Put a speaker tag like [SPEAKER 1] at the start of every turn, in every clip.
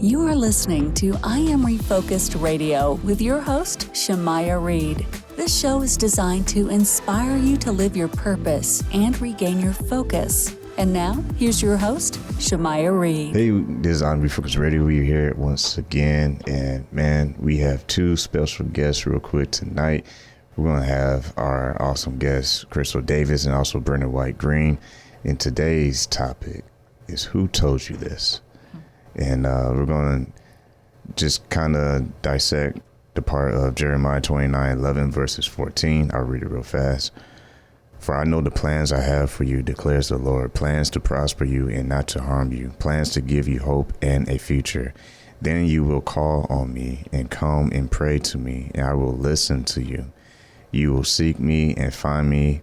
[SPEAKER 1] You are listening to I Am Refocused Radio with your host, Shemaiah Reed. This show is designed to inspire you to live your purpose and regain your focus. And now, here's your host, Shemaiah Reed.
[SPEAKER 2] Hey, this is I Am Refocused Radio. We're here once again, and man, we have two special guests real quick tonight. We're going to have our awesome guests, Crystal Davis and also Brenda White Green. And today's topic is Who Told You This? And we're going to just kind of dissect the part of Jeremiah 29:11 verses 14. I'll read it real fast. For I know the plans I have for you, declares the Lord, plans to prosper you and not to harm you, plans to give you hope and a future. Then you will call on me and come and pray to me, and I will listen to you. You will seek me and find me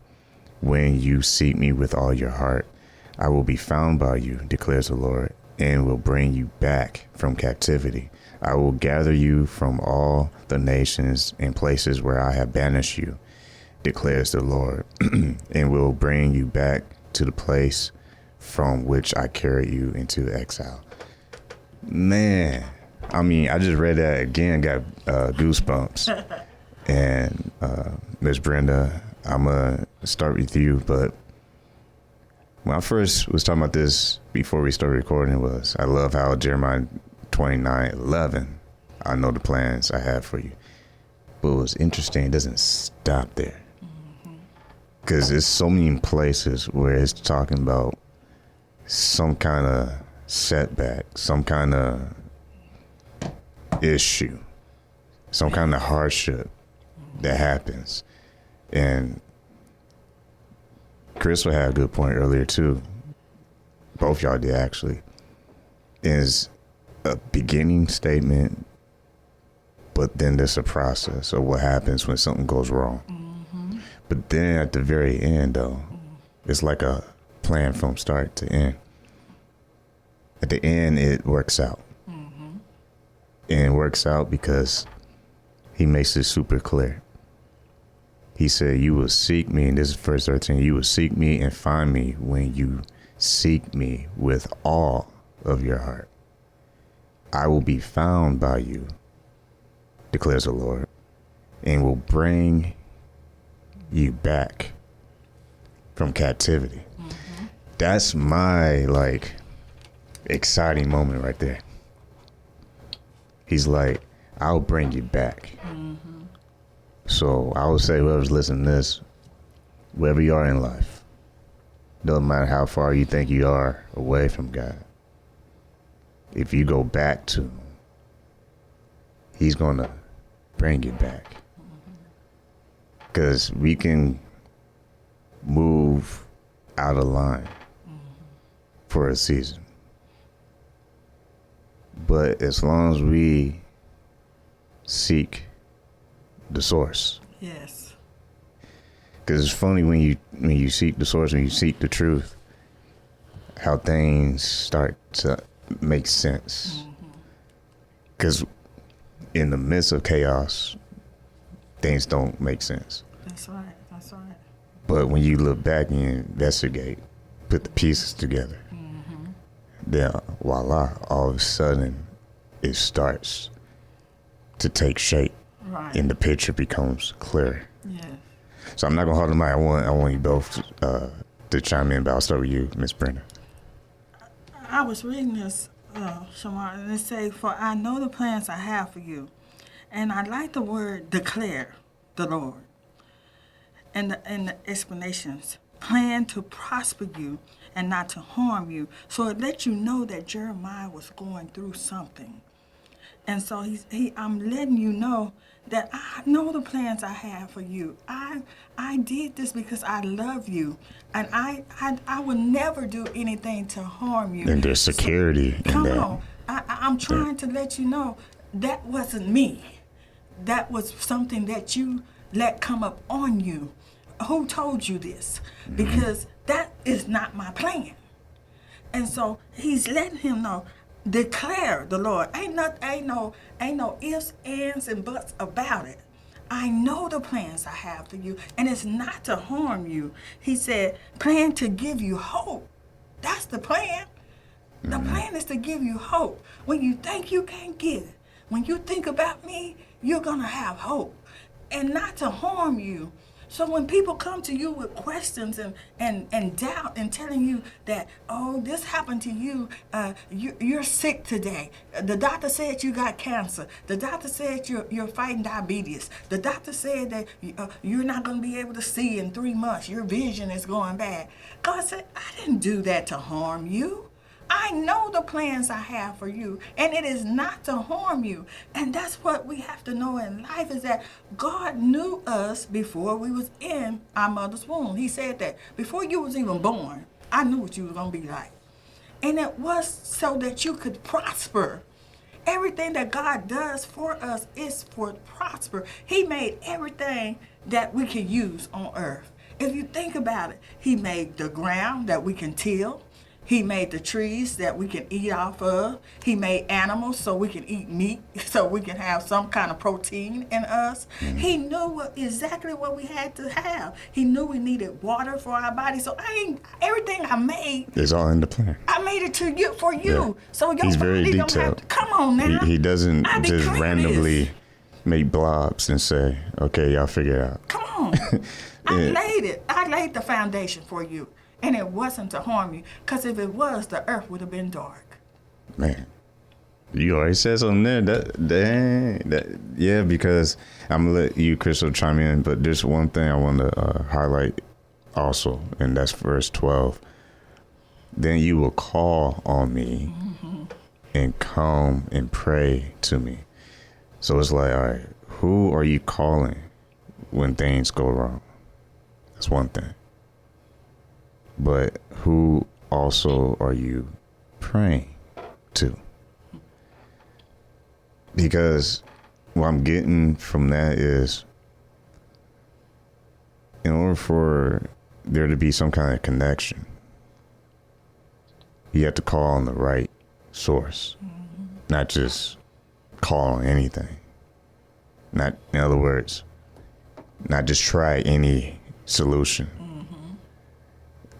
[SPEAKER 2] when you seek me with all your heart. I will be found by you, declares the Lord, and will bring you back from captivity. I will gather you from all the nations and places where I have banished you, declares the Lord, and will bring you back to the place from which I carried you into exile. Man, I mean, I just read that again, got goosebumps. And Miss Brenda, I'm going to start with you, but when I first was talking about this before we started recording was, I love how Jeremiah 29:11, I know the plans I have for you. But what's interesting, it doesn't stop there. Because there's so many places where it's talking about some kind of setback, some kind of issue, some kind of hardship that happens. And Crystal had a good point earlier too. Both y'all did actually. Is a beginning statement, but then there's a process of what happens when something goes wrong. Mm-hmm. But then at the very end though, it's like a plan from start to end. At the end, it works out. Mm-hmm. And it works out because he makes it super clear. He said, you will seek me, and this is verse 13, you will seek me and find me when you seek me with all of your heart. I will be found by you, declares the Lord, and will bring you back from captivity. Mm-hmm. That's my, exciting moment right there. He's like, I'll bring you back. Mm-hmm. So I would say whoever's listening to this, wherever you are in life, doesn't matter how far you think you are away from God, if you go back to him, he's going to bring you back. Because we can move out of line for a season. But as long as we seek the source.
[SPEAKER 3] Yes.
[SPEAKER 2] Because it's funny when you seek the source, when you seek the truth, how things start to make sense. Because in the midst of chaos, things don't make sense.
[SPEAKER 3] That's right. That's right.
[SPEAKER 2] But when you look back and you investigate, put the pieces together, then voila, all of a sudden it starts to take shape.
[SPEAKER 3] Right.
[SPEAKER 2] And the picture becomes clear.
[SPEAKER 3] Yes.
[SPEAKER 2] So I'm not gonna hold the mic. I want you both to chime in, but I'll start with you, Miss Brenda.
[SPEAKER 3] I was reading this, Shamar, and it says, for I know the plans I have for you. And I like the word declare the Lord. And the explanations. Plan to prosper you and not to harm you. So it lets you know that Jeremiah was going through something. And so I'm letting you know that I know the plans I have for you. I did this because I love you, and I would never do anything to harm you.
[SPEAKER 2] And there's security in that.
[SPEAKER 3] Come on, I'm trying to let you know that wasn't me. That was something that you let come up on you. Who told you this? Because that is not my plan. And so he's letting him know. Declare the Lord. Ain't no ifs, ands, and buts about it. I know the plans I have for you, and it's not to harm you. He said, plan to give you hope. That's the plan. The plan is to give you hope. When you think you can't get it, when you think about me, you're going to have hope and not to harm you. So when people come to you with questions and doubt and telling you that, oh, this happened to you, you're sick today. The doctor said you got cancer. The doctor said you're fighting diabetes. The doctor said that you're not going to be able to see in 3 months. Your vision is going bad. God said, I didn't do that to harm you. I know the plans I have for you, and it is not to harm you. And that's what we have to know in life, is that God knew us before we was in our mother's womb. He said that before you was even born, I knew what you was going to be like. And it was so that you could prosper. Everything that God does for us is for prosper. He made everything that we can use on earth. If you think about it, he made the ground that we can till. He made the trees that we can eat off of. He made animals so we can eat meat, so we can have some kind of protein in us. He knew exactly what we had to have. He knew we needed water for our body. So everything I made
[SPEAKER 2] It's all in the plan.
[SPEAKER 3] I made it to you for you.
[SPEAKER 2] Yeah.
[SPEAKER 3] So your
[SPEAKER 2] He's
[SPEAKER 3] body
[SPEAKER 2] very
[SPEAKER 3] don't
[SPEAKER 2] detailed.
[SPEAKER 3] have to, come on now.
[SPEAKER 2] He doesn't
[SPEAKER 3] I
[SPEAKER 2] just
[SPEAKER 3] decree
[SPEAKER 2] randomly
[SPEAKER 3] this.
[SPEAKER 2] make blobs and say, okay, y'all figure it out.
[SPEAKER 3] Come on. I laid the foundation for you. And it wasn't to harm you. Because if it was, the earth would have been dark.
[SPEAKER 2] Man, you already said something there. Yeah, because I'm going to let you, Crystal, chime in. But there's one thing I want to highlight also, and that's verse 12. Then you will call on me and come and pray to me. So it's like, all right, who are you calling when things go wrong? That's one thing. But who also are you praying to? Because what I'm getting from that is, in order for there to be some kind of connection, you have to call on the right source, not just call on anything. Not, in other words, not just try any solution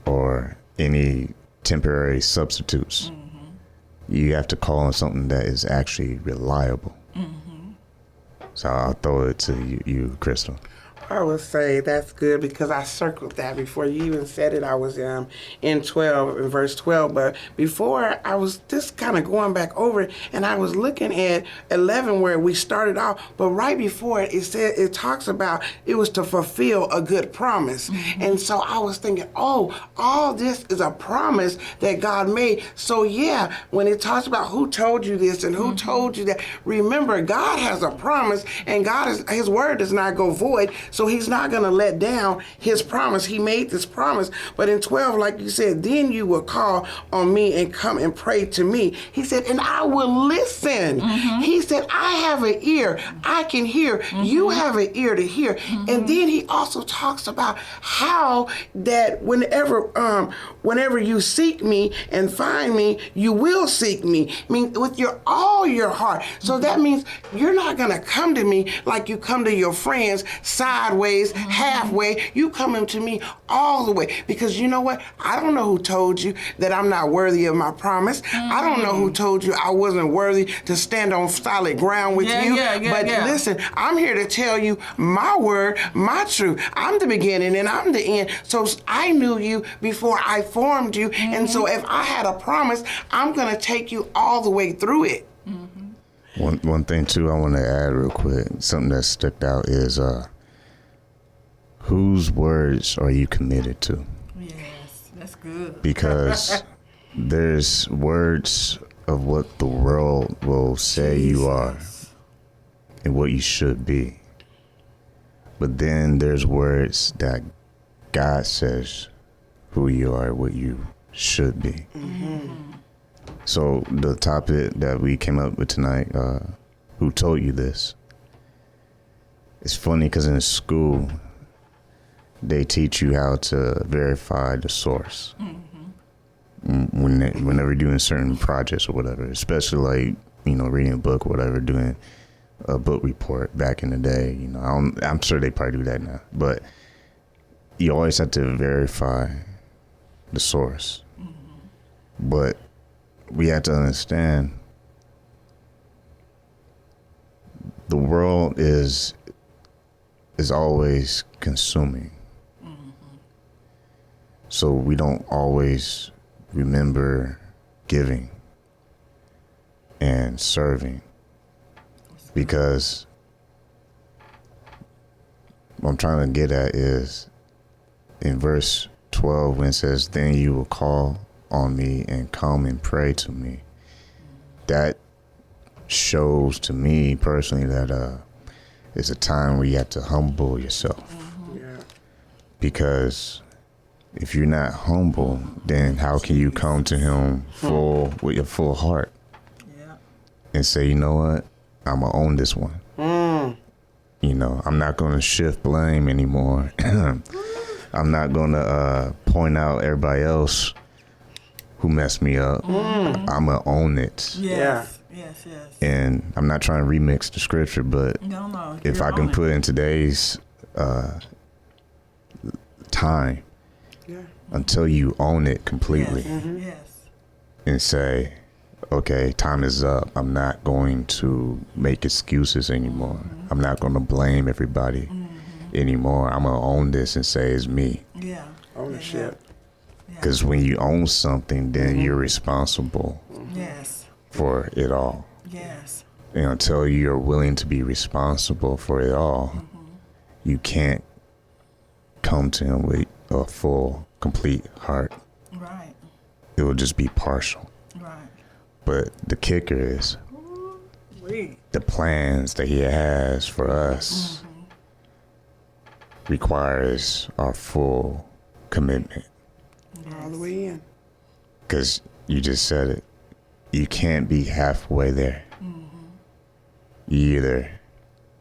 [SPEAKER 2] or any temporary substitutes. You have to call on something that is actually reliable. So I'll throw it to you, Crystal.
[SPEAKER 4] I would say that's good because I circled that before you even said it. I was in verse 12. But before, I was just kind of going back over it, and I was looking at 11 where we started off. But right before it, it talks about it was to fulfill a good promise. And so I was thinking, oh, all this is a promise that God made. So yeah, when it talks about who told you this and who told you that, remember, God has a promise, and His word does not go void. So he's not going to let down his promise. He made this promise. But in 12, like you said, then you will call on me and come and pray to me. He said, and I will listen. He said, I have an ear. I can hear. You have an ear to hear. And then he also talks about how that whenever you seek me and find me, you will seek me. I mean, with all your heart. So that means you're not going to come to me like you come to your friends sideways, halfway. You coming to me all the way. Because you know what? I don't know who told you that I'm not worthy of my promise. I don't know who told you I wasn't worthy to stand on solid ground with you. But listen, I'm here to tell you my word, my truth. I'm the beginning and I'm the end. So I knew you before I formed you. And so if I had a promise, I'm going to take you all the way through it.
[SPEAKER 2] One thing too I want to add real quick, something that stuck out is whose words are you committed to?
[SPEAKER 3] Yes, that's good.
[SPEAKER 2] Because there's words of what the world will say you are and what you should be. But then there's words that God says who you are, what you should be. So the topic that we came up with tonight, who told you this? It's funny because in school, they teach you how to verify the source whenever you're doing certain projects or whatever, especially like, reading a book or whatever, doing a book report back in the day. I'm sure they probably do that now, but you always have to verify the source. But we have to understand the world is always consuming. So we don't always remember giving and serving, because what I'm trying to get at is in verse 12 when it says, then you will call on me and come and pray to me. That shows to me personally that it's a time where you have to humble yourself.
[SPEAKER 4] Yeah.
[SPEAKER 2] Because if you're not humble, then how can you come to him with your full heart
[SPEAKER 3] Yeah.
[SPEAKER 2] and say, you know what, I'm gonna own this one. You know, I'm not gonna shift blame anymore. I'm not gonna point out everybody else who messed me up. I'm gonna own it.
[SPEAKER 3] Yes. Yes. Yes.
[SPEAKER 2] And I'm not trying to remix the scripture, but
[SPEAKER 3] No.
[SPEAKER 2] if
[SPEAKER 3] you're
[SPEAKER 2] I can
[SPEAKER 3] on it.
[SPEAKER 2] put in today's time, until you own it completely
[SPEAKER 3] Yes.
[SPEAKER 2] and say, okay, time is up. I'm not going to make excuses anymore. I'm not going to blame everybody anymore. I'm going to own this and say it's me.
[SPEAKER 3] Yeah.
[SPEAKER 4] Ownership.
[SPEAKER 2] Because when you own something, then you're responsible
[SPEAKER 3] Yes.
[SPEAKER 2] for it all.
[SPEAKER 3] Yes.
[SPEAKER 2] And until you're willing to be responsible for it all, you can't come to him with a full, complete heart.
[SPEAKER 3] Right.
[SPEAKER 2] It will just be partial.
[SPEAKER 3] Right.
[SPEAKER 2] But the kicker is
[SPEAKER 3] We.
[SPEAKER 2] the plans that he has for us requires our full commitment.
[SPEAKER 4] All the way in.
[SPEAKER 2] Because you just said it. You can't be halfway there. You either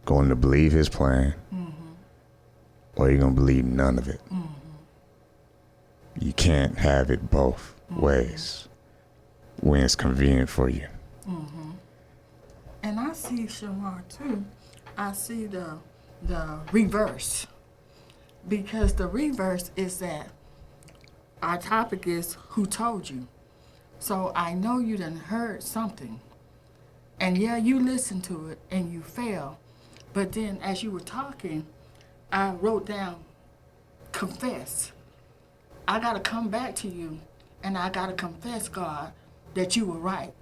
[SPEAKER 2] going to believe his plan or you're going to believe none of it. You can't have it both ways when it's convenient for you.
[SPEAKER 3] And I see, Shamar, too, I see the reverse. Because the reverse is that our topic is who told you. So I know you done heard something. And yeah, you listened to it and you fell. But then as you were talking, I wrote down, confess. I got to come back to you and I got to confess, God, that you were right.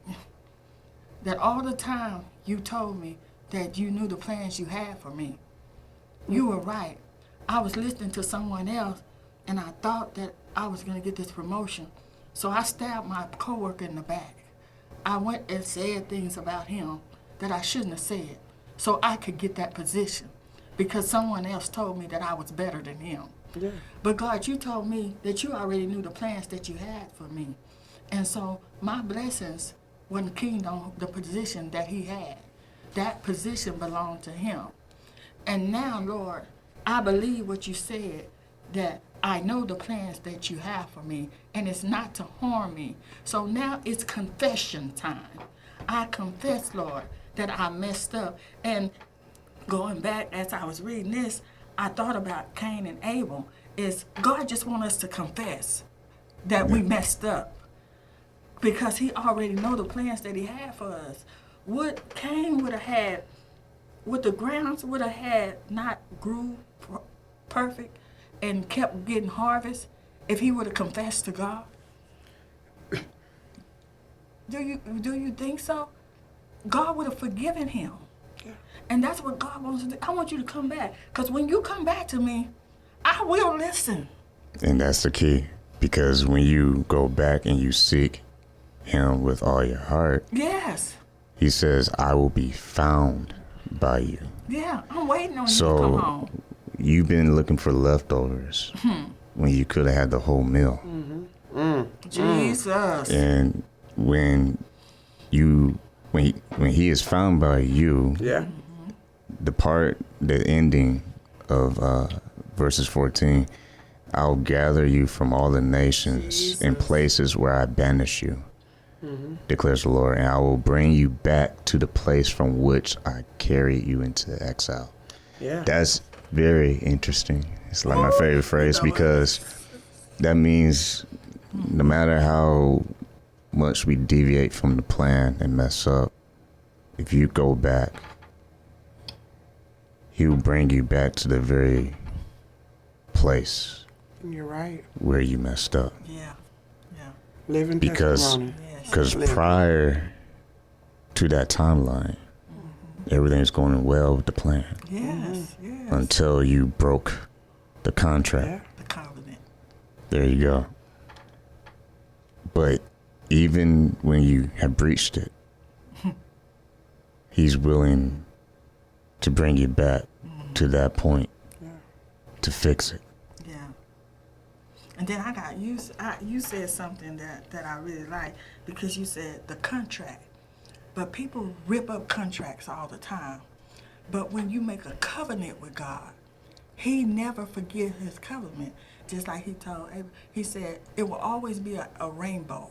[SPEAKER 3] That all the time you told me that you knew the plans you had for me. You were right. I was listening to someone else and I thought that I was going to get this promotion. So I stabbed my coworker in the back. I went and said things about him that I shouldn't have said so I could get that position because someone else told me that I was better than him.
[SPEAKER 4] Yeah.
[SPEAKER 3] But God, you told me that you already knew the plans that you had for me. And so my blessings wasn't keen on the position that he had. That position belonged to him. And now, Lord, I believe what you said, that I know the plans that you have for me, and it's not to harm me. So now it's confession time. I confess, Lord, that I messed up. And going back as I was reading this, I thought about Cain and Abel. Is God just want us to confess that we messed up, because he already know the plans that he had for us. What Cain would have had, what the grounds would have had not grew perfect and kept getting harvest if he would have confessed to God? Do you think so? God would have forgiven him.
[SPEAKER 4] Yeah.
[SPEAKER 3] And that's what God wants to do. I want you to come back. Because when you come back to me, I will listen.
[SPEAKER 2] And that's the key. Because when you go back and you seek him with all your heart,
[SPEAKER 3] Yes.
[SPEAKER 2] he says, I will be found by you.
[SPEAKER 3] Yeah, I'm waiting on you to
[SPEAKER 2] So
[SPEAKER 3] come home.
[SPEAKER 2] you've been looking for leftovers when you could have had the whole meal.
[SPEAKER 3] Jesus.
[SPEAKER 2] And when he is found by you,
[SPEAKER 4] Yeah.
[SPEAKER 2] the ending of verses 14, I'll gather you from all the nations and places where I banish you, declares the Lord, and I will bring you back to the place from which I carried you into exile.
[SPEAKER 4] Yeah.
[SPEAKER 2] That's very interesting. It's like my favorite phrase, because that means no matter how much we deviate from the plan and mess up, if you go back, he will bring you back to the very place
[SPEAKER 4] You're right.
[SPEAKER 2] where you messed up.
[SPEAKER 3] Yeah. Yeah.
[SPEAKER 4] Living
[SPEAKER 2] Because
[SPEAKER 4] testimony.
[SPEAKER 3] Yes.
[SPEAKER 2] because prior to that timeline, everything's going well with the plan
[SPEAKER 3] Yes. Yes.
[SPEAKER 2] until you broke the contract.
[SPEAKER 4] Yeah.
[SPEAKER 3] The covenant.
[SPEAKER 2] There you go. But even when you have breached it, he's willing to bring you back to that point to fix it.
[SPEAKER 3] Yeah. And then I got you said something that I really like, because you said the contract. But people rip up contracts all the time. But when you make a covenant with God, he never forgets his covenant. Just like he told Abraham, he said, it will always be a rainbow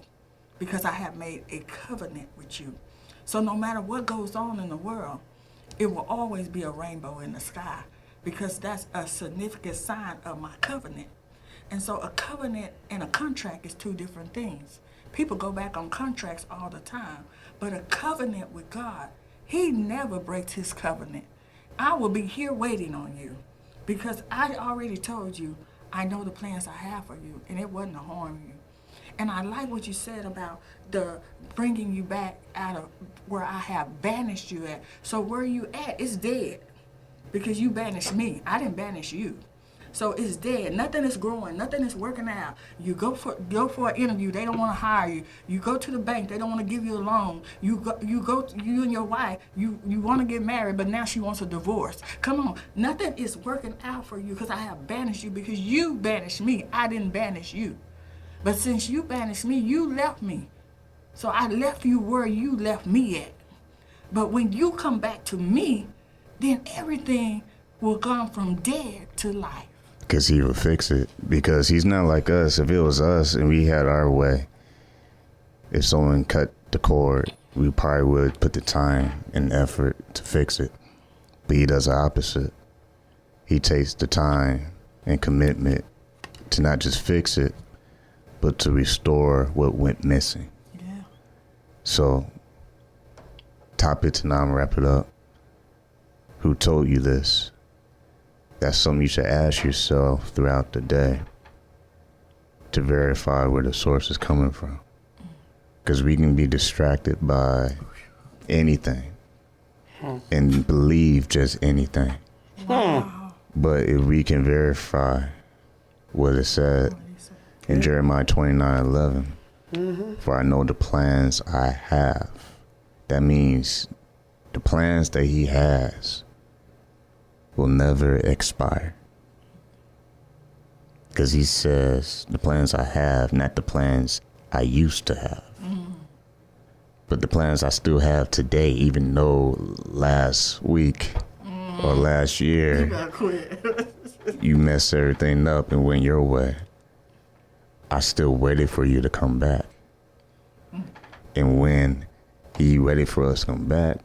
[SPEAKER 3] because I have made a covenant with you. So no matter what goes on in the world, it will always be a rainbow in the sky, because that's a significant sign of my covenant. And so a covenant and a contract is two different things. People go back on contracts all the time, but a covenant with God, he never breaks his covenant. I will be here waiting on you, because I already told you, I know the plans I have for you, and it wasn't to harm you. And I like what you said about the bringing you back out of where I have banished you at. So where you at, it's dead, because you banished me. I didn't banish you. So it's dead. Nothing is growing. Nothing is working out. You go for an interview. They don't want to hire you. You go to the bank. They don't want to give you a loan. You and your wife. You want to get married, but now she wants a divorce. Come on. Nothing is working out for you because I have banished you, because you banished me. I didn't banish you. But since you banished me, you left me. So I left you where you left me at. But when you come back to me, then everything will go from dead to life.
[SPEAKER 2] Because he will fix it. Because he's not like us. If it was us and we had our way, if someone cut the cord, we probably would put the time and effort to fix it. But he does the opposite. He takes the time and commitment to not just fix it, but to restore what went missing.
[SPEAKER 3] Yeah.
[SPEAKER 2] So, top it tonight, I'm gonna wrap it up. Who told you this? That's something you should ask yourself throughout the day to verify where the source is coming from. Because we can be distracted by anything and believe just anything.
[SPEAKER 3] Wow.
[SPEAKER 2] But if we can verify what it said in Jeremiah 29:11, for I know the plans I have. That means the plans that he has will never expire. Because he says, the plans I have, not the plans I used to have, but the plans I still have today, even though last week or last year,
[SPEAKER 3] You gotta quit.
[SPEAKER 2] you messed everything up and went your way. I still waited for you to come back. And when he waited for us to come back,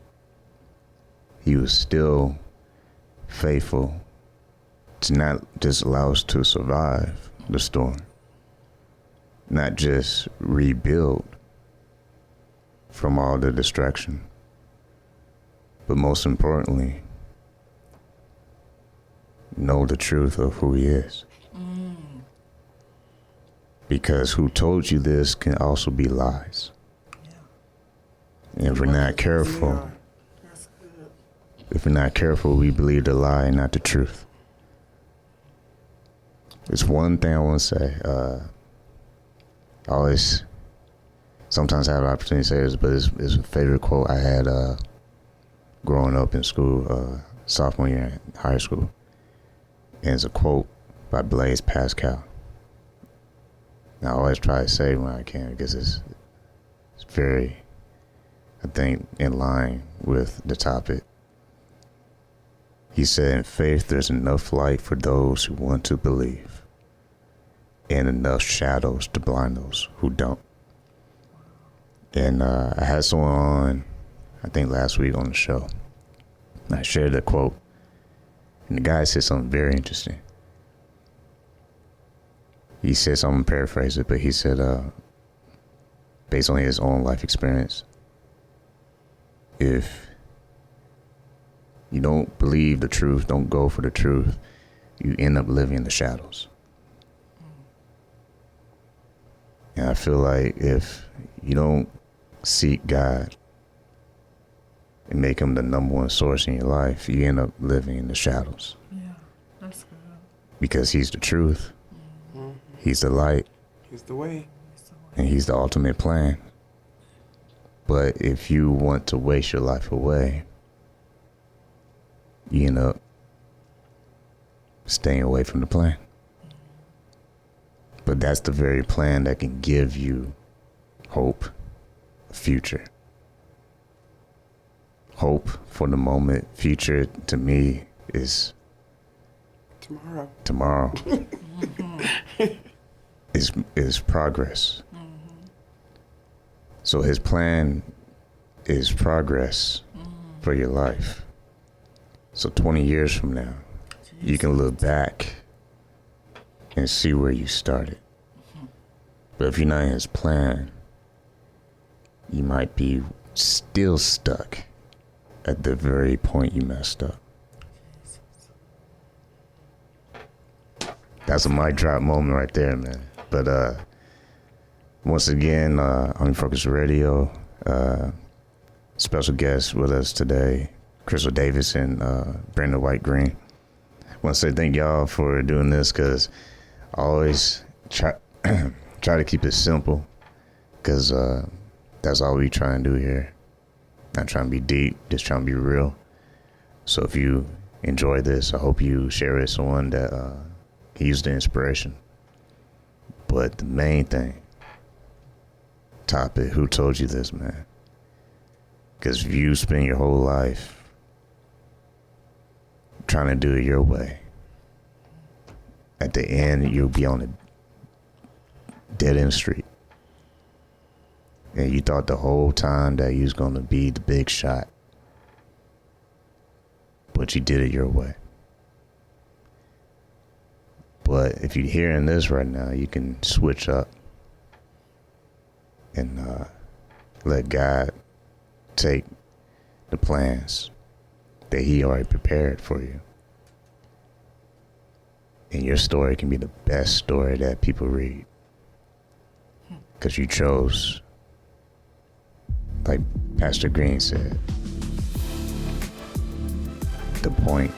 [SPEAKER 2] he was still faithful to not just allow us to survive the storm, not just rebuild from all the distraction, but most importantly, know the truth of who he is. Because who told you this can also be lies. And if we're not careful,
[SPEAKER 3] That's good.
[SPEAKER 2] if we're not careful, we believe the lie and not the truth. It's one thing I want to say. I always, sometimes I have an opportunity to say this, but it's a favorite quote I had growing up in school, sophomore year in high school. And it's a quote by Blaise Pascal. And I always try to say it when I can, because it's very, I think, in line with the topic. He said, in faith, there's enough light for those who want to believe, and enough shadows to blind those who don't. And I had someone on, I think last week on the show, and I shared the quote, and the guy said something very interesting. He said something, paraphrase it, but he said, based on his own life experience. If you don't believe the truth, don't go for the truth, you end up living in the shadows. And I feel like if you don't seek God and make him the number one source in your life, you end up living in the shadows.
[SPEAKER 3] Yeah, that's good.
[SPEAKER 2] Because he's the truth, he's the light,
[SPEAKER 4] He's the way.
[SPEAKER 2] and he's the ultimate plan. But if you want to waste your life away, you end up staying away from the plan. But that's the very plan that can give you hope, a future. Hope for the moment. Future to me is tomorrow. is progress. So his plan is progress for your life. So 20 years from now, you can look back and see where you started. But if you're not in his plan, you might be still stuck at the very point you messed up. That's a mic drop moment right there, man. But once again, on Focus Radio, special guest with us today, Crystal Davis and Brenda White Green. I want to say thank y'all for doing this, because I always try to keep it simple, because that's all we try and do here. Not trying to be deep, just trying to be real. So if you enjoy this, I hope you share it with someone that can use the inspiration. But the main thing, topic, who told you this, man? Because if you spend your whole life trying to do it your way, at the end you'll be on a dead end street. And you thought the whole time that you was going to be the big shot, but you did it your way. But if you're hearing this right now, you can switch up and let God take the plans that he already prepared for you. And your story can be the best story that people read. Because you chose, like Pastor Green said, the point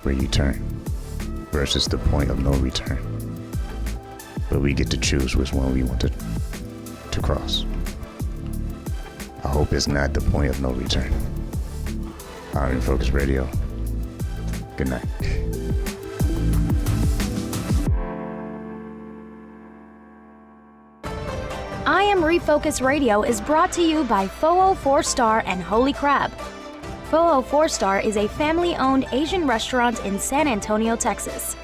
[SPEAKER 2] where you turn versus the point of no return. But we get to choose which one we want to cross. I hope it's not the point of no return. I'm in Focus Radio. Good night.
[SPEAKER 5] I Am Refocus Radio is brought to you by 404 Star and Holy Crab. 404 Star is a family-owned Asian restaurant in San Antonio, Texas.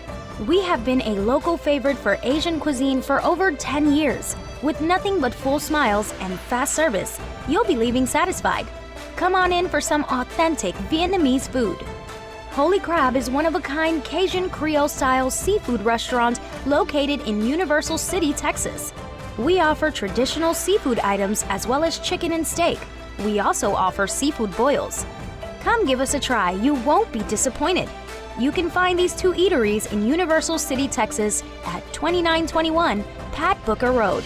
[SPEAKER 5] We have been a local favorite for Asian cuisine for over 10 years. With nothing but full smiles and fast service, you'll be leaving satisfied. Come on in for some authentic Vietnamese food. Holy Crab is one-of-a-kind Cajun Creole-style seafood restaurant located in Universal City, Texas. We offer traditional seafood items as well as chicken and steak. We also offer seafood boils. Come give us a try. You won't be disappointed. You can find these two eateries in Universal City, Texas at 2921 Pat Booker Road.